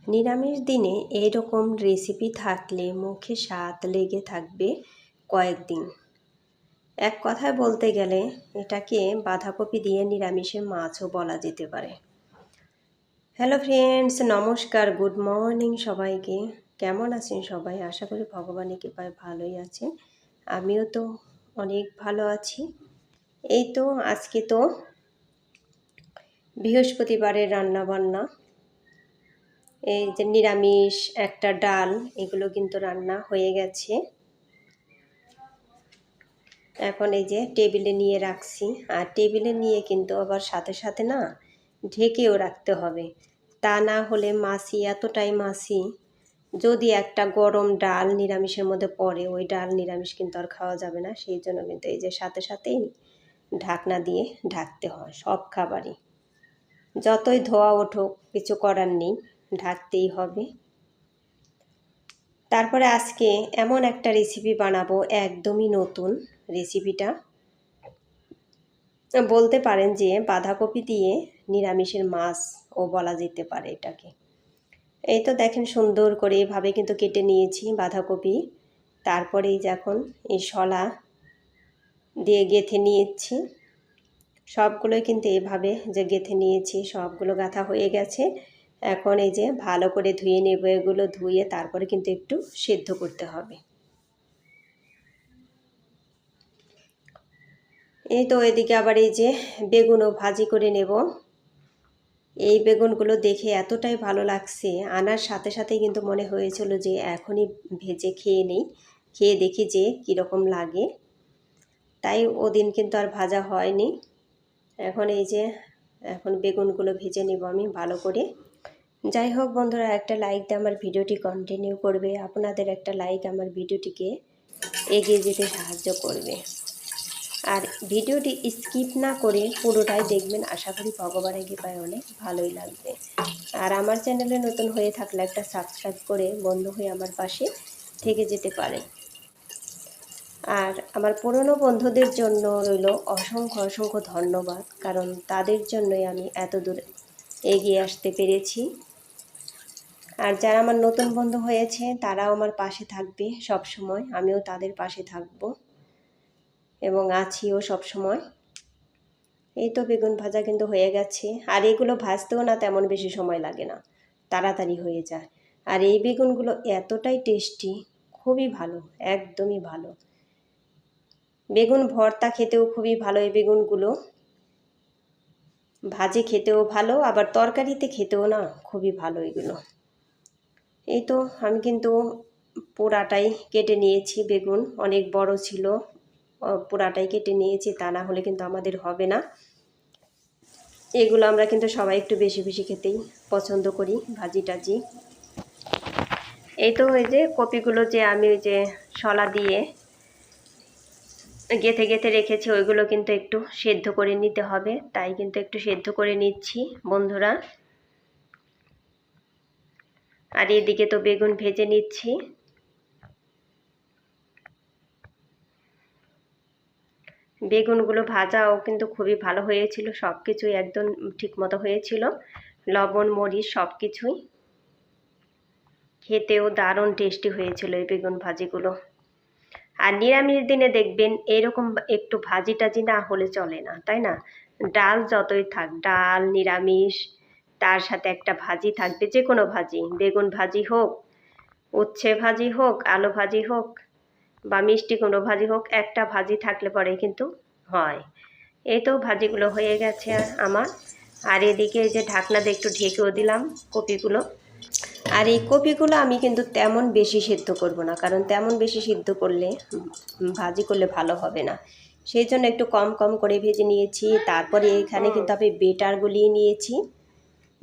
নিরামিষ দিনে এইরকম রেসিপি থাকলে মুখে স্বাদ লেগে থাকবে কয়েকদিন। এক কথায় বলতে গেলে এটাকে বাঁধাকপি দিয়ে নিরামিষের মাছও বলা যেতে পারে। হ্যালো ফ্রেন্ডস, নমস্কার, গুড মর্নিং সবাইকে। কেমন আছেন সবাই? আশা করি ভগবানের কৃপায় ভালোই আছেন। আমিও তো অনেক ভালো আছি। এই তো আজকে তো বৃহস্পতিবারের রান্নাবান্না, এই যে নিরামিষ একটা ডাল, এগুলো কিন্তু রান্না হয়ে গেছে। এখন এই যে টেবিলে নিয়ে রাখছি, আর টেবিলে নিয়ে কিন্তু আবার সাথে সাথে না ঢেকেও রাখতে হবে, তা না হলে মাছি এতটাই মাছি, যদি একটা গরম ডাল নিরামিষের মধ্যে পড়ে ওই ডাল নিরামিষ কিন্তু আর খাওয়া যাবে না। সেই জন্য কিন্তু এই যে সাথে সাথেই ঢাকনা দিয়ে ঢাকতে হয় সব খাবারই, যতই ধোয়া ওঠুক কিছু করার নেই, ঢাকতেই হবে। তারপরে আজকে এমন একটা রেসিপি বানাবো, একদমই নতুন রেসিপিটা। বলতে পারেন যে বাঁধাকপি দিয়ে নিরামিষের মাছও বলা যেতে পারে এটাকে। এই তো দেখেন সুন্দর করে এভাবে কিন্তু কেটে নিয়েছি বাঁধাকপি। তারপরে এই যে এখন এই শলা দিয়ে গেঁথে নিয়েছি সবগুলোই, কিন্তু এভাবে যে গেঁথে নিয়েছি সবগুলো গাঁথা হয়ে গেছে। এখন এই যে ভালো করে ধুয়ে নেব, এগুলো ধুয়ে তারপরে কিন্তু একটু সেদ্ধ করতে হবে। এই তো এদিকে আবার এই যে বেগুনও ভাজি করে নেব। এই বেগুনগুলো দেখে এতটাই ভালো লাগছে, আনার সাথে সাথেই কিন্তু মনে হয়েছিল যে এখনই ভেজে খেয়ে নেই, খেয়ে দেখি যে কীরকম লাগে। তাই ওদিন কিন্তু আর ভাজা হয়নি। এখন এই যে এখন বেগুনগুলো ভেজে নেব আমি ভালো করে। যাই হোক বন্ধুরা, একটা লাইক দিয়ে আমার ভিডিওটি কন্টিনিউ করবে। আপনাদের একটা লাইক আমার ভিডিওটিকে এগিয়ে যেতে সাহায্য করবে। আর ভিডিওটি স্কিপ না করে পুরোটাই দেখবেন, আশা করি ভগবানের কৃপায় অনেক ভালোই লাগবে। আর আমার চ্যানেলে নতুন হয়ে থাকলে একটা সাবস্ক্রাইব করে বন্ধু হয়ে আমার পাশে থেকে যেতে পারেন। আর আমার পুরনো বন্ধুদের জন্য রইল অসংখ্য অসংখ্য ধন্যবাদ, কারণ তাদের জন্যই আমি এত দূর এগিয়ে আসতে পেরেছি। আর যারা আমার নতুন বন্ধু হয়েছে তারাও আমার পাশে থাকবে সব সময়, আমিও তাদের পাশে থাকব এবং আছিও সব সময়। এই তো বেগুন ভাজা কিন্তু হয়ে গেছে, আর এগুলো ভাজতেও না তেমন বেশি সময় লাগে না, তাড়াতাড়ি হয়ে যায়। আর এই বেগুনগুলো এতটাই টেস্টি, খুবই ভালো, একদমই ভালো। বেগুন ভর্তা খেতেও খুবই ভালো এই বেগুনগুলো, ভাজি খেতেও ভালো, আবার তরকারিতে খেতেও না খুবই ভালো এগুলো। এই তো আমি কিন্তু পুরাটাই কেটে নিয়েছি, বেগুন অনেক বড় ছিল, পুরাটাই কেটে নিয়েছি, তা না হলে কিন্তু আমাদের হবে না। এগুলো আমরা কিন্তু সবাই একটু বেশি বেশি খেতেই পছন্দ করি, ভাজি টাজি। এই তো ওই যে কপিগুলো যে আমি ওই যে শলা দিয়ে গেঁথে গেঁথে রেখেছি, ওইগুলো কিন্তু একটু সেদ্ধ করে নিতে হবে, তাই কিন্তু একটু সেদ্ধ করে নিচ্ছি বন্ধুরা। আর এদিকে তো বেগুন ভেজে নিচ্ছি। বেগুনগুলো ভাজাও কিন্তু খুবই ভালো হয়েছিল, সব কিছুই একদম ঠিক মতো হয়েছিল, লবণ মরিচ সব কিছুই, খেতেও দারুণ টেস্টি হয়েছিল এই বেগুন ভাজিগুলো। আর নিরামিষ দিনে দেখবেন এরকম একটু ভাজি টাজি না হলে চলে না, তাই না? ডাল যতই থাক, ডাল নিরামিষ, তার সাথে একটা ভাজি থাকবে, যে কোনো ভাজি, বেগুন ভাজি হোক, উচ্ছে ভাজি হোক, আলু ভাজি হোক, বা মিষ্টি কোনো ভাজি হোক, একটা ভাজি থাকলে পরে কিন্তু হয়। এই তো ভাজিগুলো হয়ে গেছে আমার। আর এদিকে এই যে ঢাকনা দিয়ে একটু ঢেকেও দিলাম কপিগুলো। আর এই কপিগুলো আমি কিন্তু তেমন বেশি সিদ্ধ করব না, কারণ তেমন বেশি সিদ্ধ করলে ভাজি করলে ভালো হবে না, সেই জন্য একটু কম কম করে ভেজে নিয়েছি। তারপরে এখানে কিন্তু আমি বেটার গলিয়ে নিয়েছি,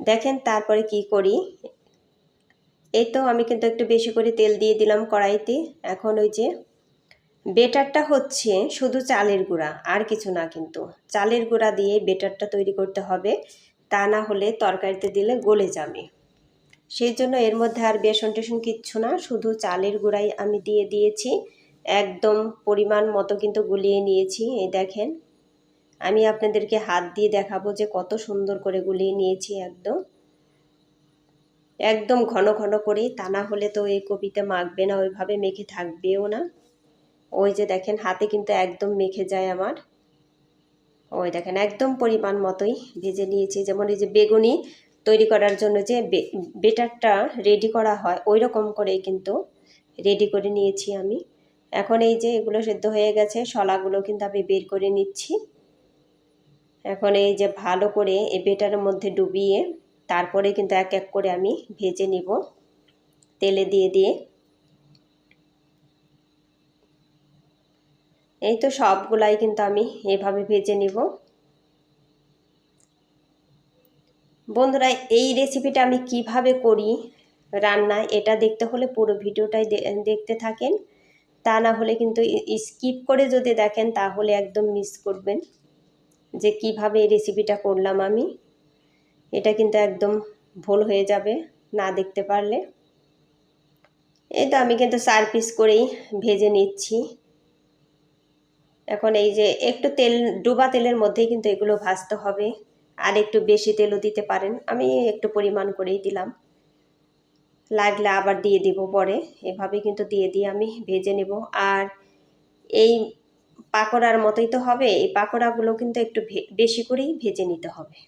দেখেন। তারপরে কি করি, এই তো আমি কিন্তু একটু বেশি করে তেল দিয়ে দিলাম কড়াইতে। এখন ওই যে বেটারটা হচ্ছে শুধু চালের গুঁড়া, আর কিছু না, কিন্তু চালের গুঁড়া দিয়ে বেটারটা তৈরি করতে হবে, তা না হলে তরকারিতে দিলে গলে যাবে। সেই জন্য এর মধ্যে আর বেসন টেসন কিচ্ছু না, শুধু চালের গুঁড়াই আমি দিয়ে দিয়েছি, একদম পরিমাণ মতো কিন্তু গুলিয়ে নিয়েছি। এই দেখেন, আমি আপনাদেরকে হাত দিয়ে দেখাবো যে কত সুন্দর করে গুলিয়ে নিয়েছি একদম। একদম ঘন ঘন করে, তা না হলে তো এই কপিতে মাখবে না, ওইভাবে মেখে থাকবেও না। ওই যে দেখেন হাতে কিন্তু একদম মেখে যায় আমার। ওই দেখেন একদম পরিমাণ মতোই ভেজে নিয়েছি। যেমন এই যে বেগুনি তৈরি করার জন্য যে বেটারটা রেডি করা হয়, ওই রকম করেই কিন্তু রেডি করে নিয়েছি আমি। এখন এই যে এগুলো সেদ্ধ হয়ে গেছে, শলাগুলো কিন্তু আমি বের করে নিচ্ছি। এখন এই যে ভালো করে এই বেটারের মধ্যে ডুবিয়ে তারপরে কিন্তু এক এক করে আমি ভেজে নিব তেলে দিয়ে দিয়ে। এই তো সবগুলাই কিন্তু আমি এভাবে ভেজে নিব। বন্ধুরা, এই রেসিপিটা আমি কিভাবে করি রান্না, এটা দেখতে হলে পুরো ভিডিওটাই দেখতে থাকেন। তা না হলে কিন্তু স্কিপ করে যদি দেখেন তাহলে একদম মিস করবেন যে কিভাবে এই রেসিপিটা করলাম আমি। এটা কিন্তু একদম ভুল হয়ে যাবে না দেখতে পারলে। এই তো আমি কিন্তু 4 পিস করেই ভেজে নিচ্ছি। এখন এই যে একটু তেল, ডুবা তেলের মধ্যেই কিন্তু এগুলো ভাজতে হবে, আর একটু বেশি তেলও দিতে পারেন, আমি একটু পরিমাণ করেই দিলাম, লাগলে আবার দিয়ে দিব পরে। এভাবে কিন্তু দিয়ে দিয়ে আমি ভেজে নেব। আর এই পাকোড়ার মতোই তো হবে, এই পাকোড়াগুলো কিন্তু একটু বেশি করেই ভেজে নিতে হবে।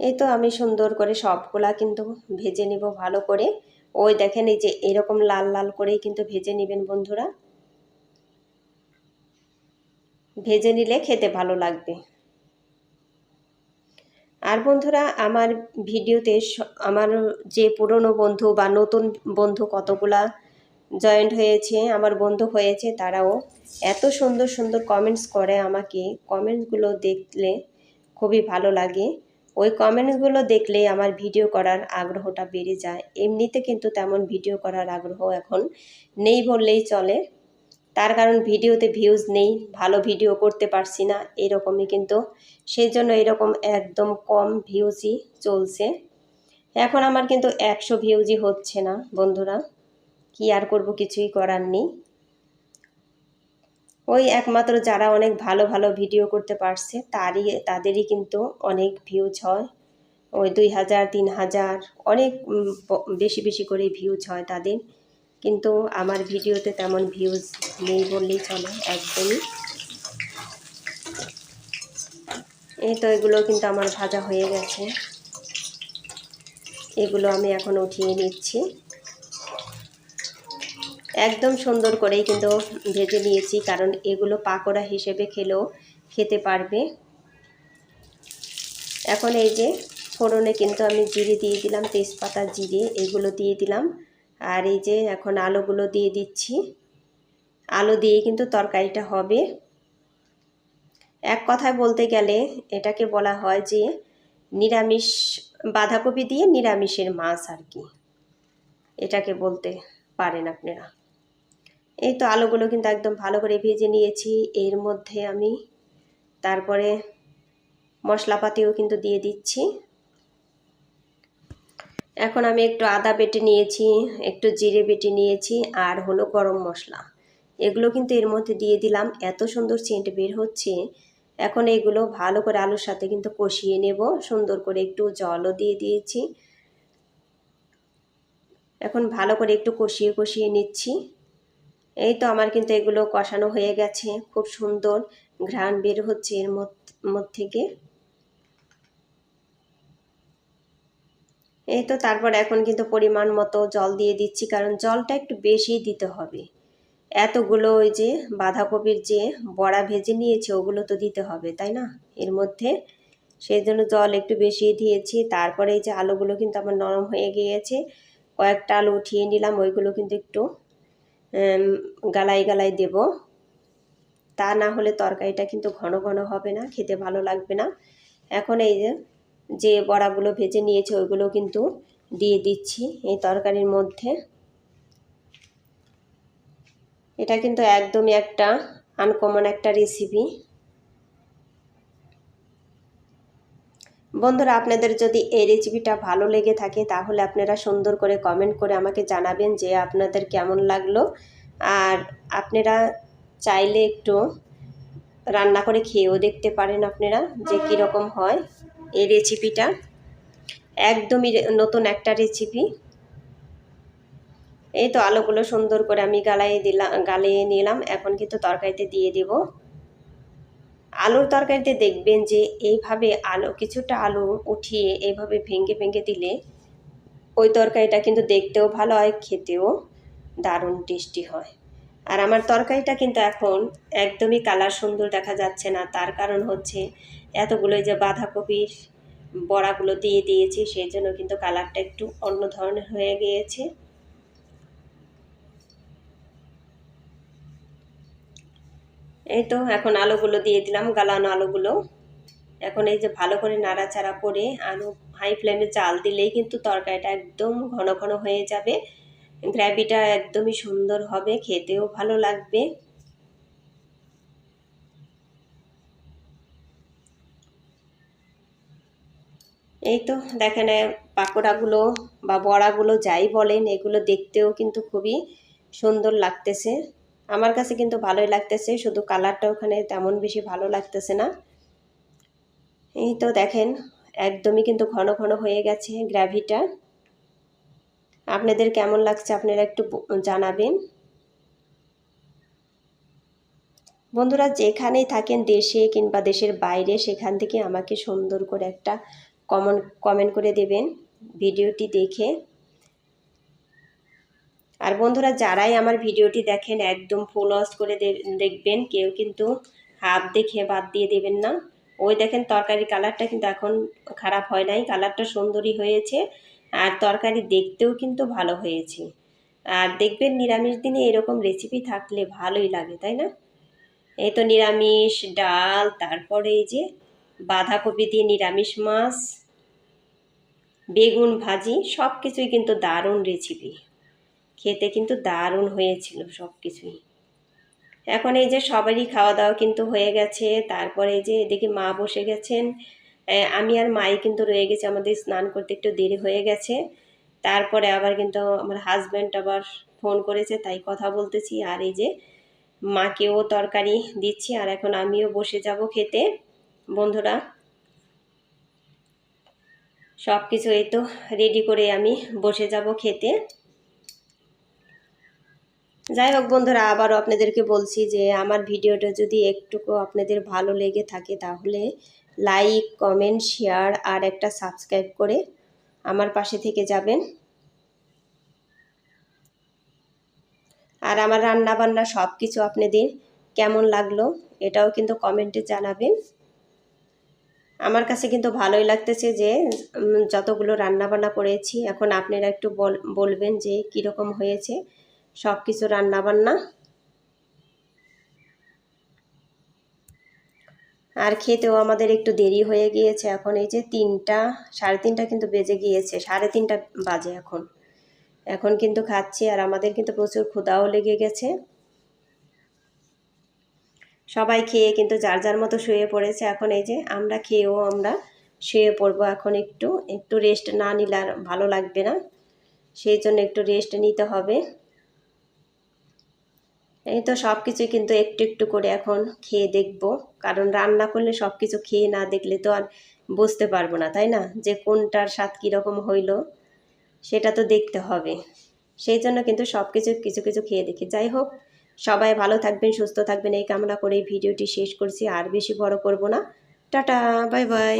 এই তো আমি সুন্দর করে সবগুলা কিন্তু ভেজে নিব ভালো করে। ওই দেখেন এই যে এরকম লাল লাল করেই কিন্তু ভেজে নেবেন বন্ধুরা, ভেজে নিলে খেতে ভালো লাগবে। আর বন্ধুরা, আমার ভিডিওতে আমার যে পুরনো বন্ধু বা নতুন বন্ধু কতগুলা জয়েন্ট হয়েছে, আমার বন্ধু হয়েছে, তারাও এত সুন্দর সুন্দর কমেন্টস করে আমাকে। কমেন্টসগুলো দেখলে খুবই ভালো লাগে। ওই কমেন্টসগুলো দেখলে আমার ভিডিও করার আগ্রহটা বেড়ে যায়। এমনিতে কিন্তু তেমন ভিডিও করার আগ্রহ এখন নেই বললেই চলে, তার কারণ ভিডিওতে ভিউজ নেই, ভালো ভিডিও করতে পারছি না এরকমই কিন্তু, সেই জন্য এরকম একদম কম ভিউজই চলছে। এখন আমার কিন্তু 100 ভিউজই হচ্ছে না বন্ধুরা, কি আর করব, কিছুই করার নেই। ওই একমাত্র যারা অনেক ভালো ভালো ভিডিও করতে পারছে তাদেরই কিন্তু অনেক ভিউজ হয়, ওই 2000 3000 অনেক বেশি বেশি করে ভিউজ হয় তাদের। কিন্তু আমার ভিডিওতে তেমন ভিউজ নেই বললেই চলে একদমই। এই তো এগুলো কিন্তু আমার ভাজা হয়ে গেছে, এগুলো আমি এখন উঠিয়ে নিচ্ছি। একদম সুন্দর করেই কিন্তু ভেজে নিয়েছি, কারণ এগুলো পাকোড়া হিসেবে খেলেও খেতে পারবে। এখন এই যে ফোড়নে কিন্তু আমি জিরে দিয়ে দিলাম, তেজপাতা জিরে এগুলো দিয়ে দিলাম। আর এই যে এখন আলুগুলো দিয়ে দিচ্ছি, আলু দিয়ে কিন্তু তরকারিটা হবে। এক কথায় বলতে গেলে এটাকে বলা হয় যে নিরামিষ, বাঁধাকপি দিয়ে নিরামিষের মাছ আর কি, এটাকে বলতে পারেন আপনারা। এই তো আলুগুলো কিন্তু একদম ভালো করে ভেজে নিয়েছি। এর মধ্যে আমি তারপরে মশলাপাতিও কিন্তু দিয়ে দিচ্ছি। এখন আমি একটু আদা বেটে নিয়েছি, একটু জিরে বেটে নিয়েছি, আর হলো গরম মশলা, এগুলো কিন্তু এর মধ্যে দিয়ে দিলাম। এত সুন্দর সেন্ট বের হচ্ছে। এখন এগুলো ভালো করে আলুর সাথে কিন্তু কষিয়ে নেব, সুন্দর করে একটু জলও দিয়ে দিয়েছি। এখন ভালো করে একটু কষিয়ে কষিয়ে নিচ্ছি। এই তো আমার কিন্তু এগুলো কষানো হয়ে গেছে, খুব সুন্দর ঘ্রাণ বের হচ্ছে এর মধ্যে থেকে। এই তো তারপর এখন কিন্তু পরিমাণ মতো জল দিয়ে দিচ্ছি, কারণ জলটা একটু বেশি দিতে হবে। এতগুলো ওই যে বাঁধাকপির যে বড়া ভেজে নিয়েছে ওগুলো তো দিতে হবে, তাই না, এর মধ্যে, সেই জন্য জল একটু বেশি দিয়েছি। তারপরে এই যে আলুগুলো কিন্তু আমার নরম হয়ে গিয়েছে, কয়েকটা আলু উঠিয়ে নিলাম, ওইগুলো কিন্তু একটু গালাই গালাই দেব, তা না হলে তরকারিটা কিন্তু ঘন ঘন হবে না, খেতে ভালো লাগবে না। এখন এই যে বড়াগুলো ভেজে নিয়েছে ওইগুলো কিন্তু দিয়ে দিচ্ছি এই তরকারির মধ্যে। এটা কিন্তু একদমই একটা আনকমন একটা রেসিপি। বন্ধুরা, আপনাদের যদি এই রেসিপিটা ভালো লেগে থাকে তাহলে আপনারা সুন্দর করে কমেন্ট করে আমাকে জানাবেন যে আপনাদের কেমন লাগলো। আর আপনারা চাইলে একটু রান্না করে খেয়েও দেখতে পারেন আপনারা যে কীরকম হয় এই রেসিপিটা। একদমই নতুন একটা রেসিপি। এই তো আলুগুলো সুন্দর করে আমি গালিয়ে নিলাম। এখন কিন্তু তরকারিতে দিয়ে দেব। আলুর তরকারিতে দেখবেন যে এইভাবে কিছুটা আলু উঠিয়ে এইভাবে ভেঙে ভেঙে দিলে ওই তরকারিটা কিন্তু দেখতেও ভালো হয়, খেতেও দারুণ টেস্টি হয়। আর আমার তরকারিটা কিন্তু এখন একদমই কালার সুন্দর দেখা যাচ্ছে না, তার কারণ হচ্ছে এতগুলো যে বাঁধাকপির বড়াগুলো দিয়ে দিয়েছি, সেই জন্য কিন্তু কালারটা একটু অন্য ধরনের হয়ে গিয়েছে। এই তো এখন আলুগুলো দিয়ে দিলাম, গালানো আলুগুলো। এখন এই যে ভালো করে নাড়াচাড়া করে আলু হাই ফ্লেমে জাল দিলেই কিন্তু তরকারিটা একদম ঘন ঘন হয়ে যাবে, গ্রেভিটা একদমই সুন্দর হবে, খেতেও ভালো লাগবে। এই তো দেখেন পাকোড়াগুলো বা বড়াগুলো যাই বলেন, এগুলো দেখতেও কিন্তু খুবই সুন্দর লাগতেছে। আমার কাছে কিন্তু ভালোই লাগতেছে, শুধু কালারটা ওখানে তেমন বেশি ভালো লাগতেছে না। এই তো দেখেন একদমই কিন্তু ঘন ঘন হয়ে গেছে গ্রেভিটা। আপনাদের কেমন লাগছে আপনারা একটু জানাবেন। বন্ধুরা যেখানেই থাকেন, দেশে কিংবা দেশের বাইরে, সেখান থেকে আমাকে সুন্দর করে একটা কমেন্ট করে দেবেন ভিডিওটি দেখে। আর বন্ধুরা যারাই আমার ভিডিওটি দেখেন একদম ফুল ওয়াচ করে দেখবেন, কেউ কিন্তু হাফ দেখে বাদ দিয়ে দেবেন না। ওই দেখেন তরকারি কালারটা কিন্তু এখন খারাপ হয় নাই, কালারটা সুন্দরই হয়েছে, আর তরকারি দেখতেও কিন্তু ভালো হয়েছে। আর দেখবেন নিরামিষ দিনে এরকম রেসিপি থাকলে ভালোই লাগে, তাই না? এই তো নিরামিষ ডাল, তারপরে এই যে বাঁধাকপি দিয়ে নিরামিষ মাছ, বেগুন ভাজি, সব কিছুই কিন্তু দারুণ রেসিপি, খেতে কিন্তু দারুণ হয়েছিল সব কিছুই। এখন এই যে সবারই খাওয়া দাওয়া কিন্তু হয়ে গেছে, তারপরে এই যে এদিকে মা বসে গেছেন, আমি আর মাই কিন্তু রয়ে গেছে, আমাদের স্নান করতে একটু দেরি হয়ে গেছে। তারপরে আবার কিন্তু আমার হাজব্যান্ড আবার ফোন করেছে, তাই কথা বলতেছি। আর এই যে মাকেও তরকারি দিচ্ছি, আর এখন আমিও বসে যাব খেতে। বন্ধুরা সব কিছু এই তো রেডি করে আমি বসে যাব খেতে। যাই হোক বন্ধুরা, আবারও আপনাদেরকে বলছি যে আমার ভিডিওটা যদি একটুকু আপনাদের ভালো লেগে থাকে, তাহলে লাইক, কমেন্ট, শেয়ার আর একটা সাবস্ক্রাইব করে আমার পাশে থেকে যাবেন। আর আমার রান্না বান্না সব কিছু আপনাদের কেমন লাগলো এটাও কিন্তু কমেন্টে জানাবেন। আমার কাছে কিন্তু ভালোই লাগতেছে যে যতগুলো রান্না বান্না করেছি। এখন আপনারা একটু বলবেন যে কীরকম হয়েছে সব কিছু রান্না বান্না। আর খেতেও আমাদের একটু দেরি হয়ে গিয়েছে, এখন এই যে 3টা, 3:30 কিন্তু বেজে গিয়েছে, 3:30 বাজে এখন। এখন কিন্তু খাচ্ছি, আর আমাদের কিন্তু প্রচুর ক্ষুধাও লেগে গেছে। সবাই খেয়ে কিন্তু যার যার মতো শুয়ে পড়েছে। এখন এই যে আমরা খেয়েও আমরা শুয়ে পড়বো। এখন একটু রেস্ট না নিলে আর ভালো লাগবে না, সেই জন্য একটু রেস্ট নিতে হবে। এই তো সব কিছুই কিন্তু একটু একটু করে এখন খেয়ে দেখব, কারণ রান্না করলে সব কিছু খেয়ে না দেখলে তো আর বুঝতে পারবো না, তাই না? যে কোনটার স্বাদ কীরকম হইলো সেটা তো দেখতে হবে। সেই জন্য কিন্তু সব কিছু কিছু কিছু খেয়ে দেখি। যাই হোক, সবাই ভালো থাকবেন, সুস্থ থাকবেন এই কামনা করে ভিডিওটি শেষ করছি, আর বেশি বড় করব না। Tata, bye bye.